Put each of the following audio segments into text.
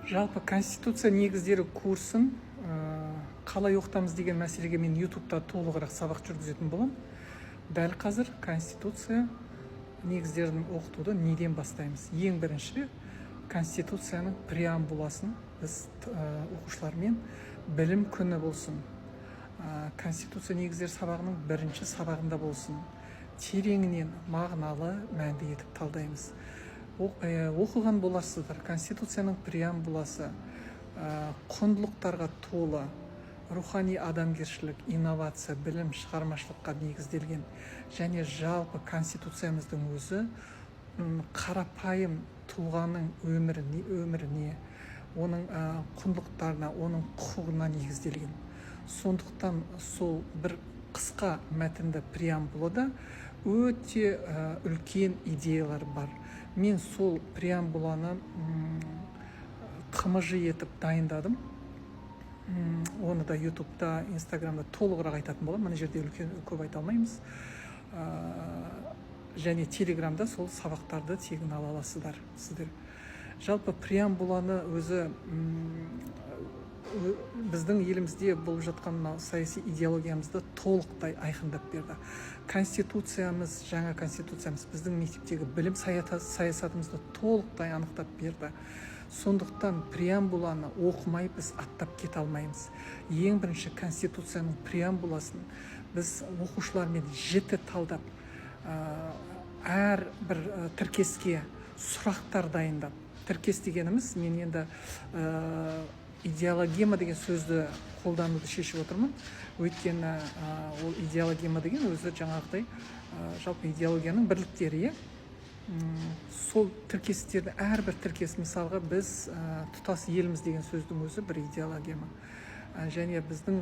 Жалпы конституция негіздері курсын қалай оқытамыз деген мәселеге мен ютубта толығырақ сабақ жүргізетін боламын. Дәл қазір конституция негіздерін оқытуды неден бастаймыз? Ең бірінші конституцияның преамбуласын біз оқушылармен білім күні болсын. Конституция негіздер сабағының бірінші сабағында болсын. Тереңінен мағыналы мәнді етіп талдаймыз. Оқыған боларсыздар. Конституцияның преамбуласы құндылықтарға толы, рухани адамгершілік, инновация, білім, шығармашылыққа негізделген және жалпы конституциямыздың өзі қарапайым тұлғаның өміріне, оның құндылықтарына, оның құқығына негізделген. Сондықтан сол бір қысқа мәтінді преамбулада өте үлкен идеялар бар. Мен сол преамбуланы қымыжы етіп дайындадым. Оны да ютубта, инстаграмда толығырақ айтатын боламын. Мына жерде көп айта алмаймыз. Және телеграмда сол сабақтарды тегін ала аласыздар сіздер. Жалпы преамбуланы өзі біздің елімізде болып жатқан саяси идеологиямызды толықтай айқындап берді. Конституциямыз, жаңа конституциямыз біздің мектептегі білім саясатымызды толықтай анықтап берді. Сондықтан преамбуланы оқымай біз аттап кете алмаймыз. Ең бірінші конституцияның преамбуласын біз оқушылармен жіті талдап, әр бір тіркеске сұрақтар дайындап. Тіркес дегеніміз, мен енді идеологема деген сөзді қолдануды шешіп отырмын. Өйткені ол идеологема деген өзі жаңағыдай жалпы идеологияның бірліктері. Сол тіркестерді, әрбір тіркес, мысалға біз тұтас еліміз деген сөздің өзі бір идеологема. Және біздің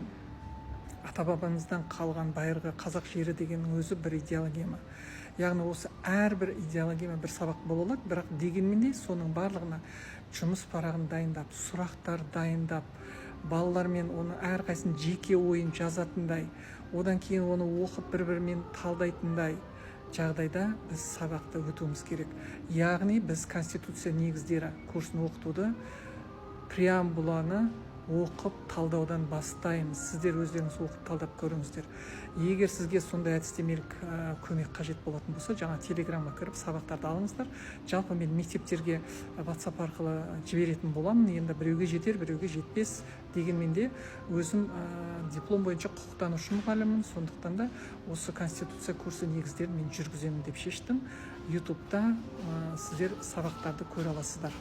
ата-бабамыздан қалған байырғы қазақ жері дегеннің өзі бір идеологема. Яғни осы әрбір идеологема бір сабақ бола алады, бірақ дегенмен де соның барлығына жұмыс парағын дайындап, сұрақтар дайындап, балалармен оны әрқайсының жеке ойын жазатындай, одан кейін оны оқып бір-бірімен талдайтындай жағдайда біз сабақты өтуіміз керек. Яғни біз конституция негіздері курсын оқытуды преамбуланы оқып талдаудан бастаймыз. Сіздер өздеріңіз оқып талдап көріңіздер. Егер сізге сондай әдістемелік көмек қажет болатын болса, жаңа телеграмға кіріп сабақтарды алыңыздар. Жалпы мен мектептерге WhatsApp арқылы жіберетін боламын. Енді біреуге жетер, біреуге жетпес дегенмен де өзім диплом бойынша құқықтанушы мұғаліммін. Сондықтан да осы конституция курсы негіздерін мен жүргіземін деп шештім. ютубта сіздер сабақтарды көре аласыздар.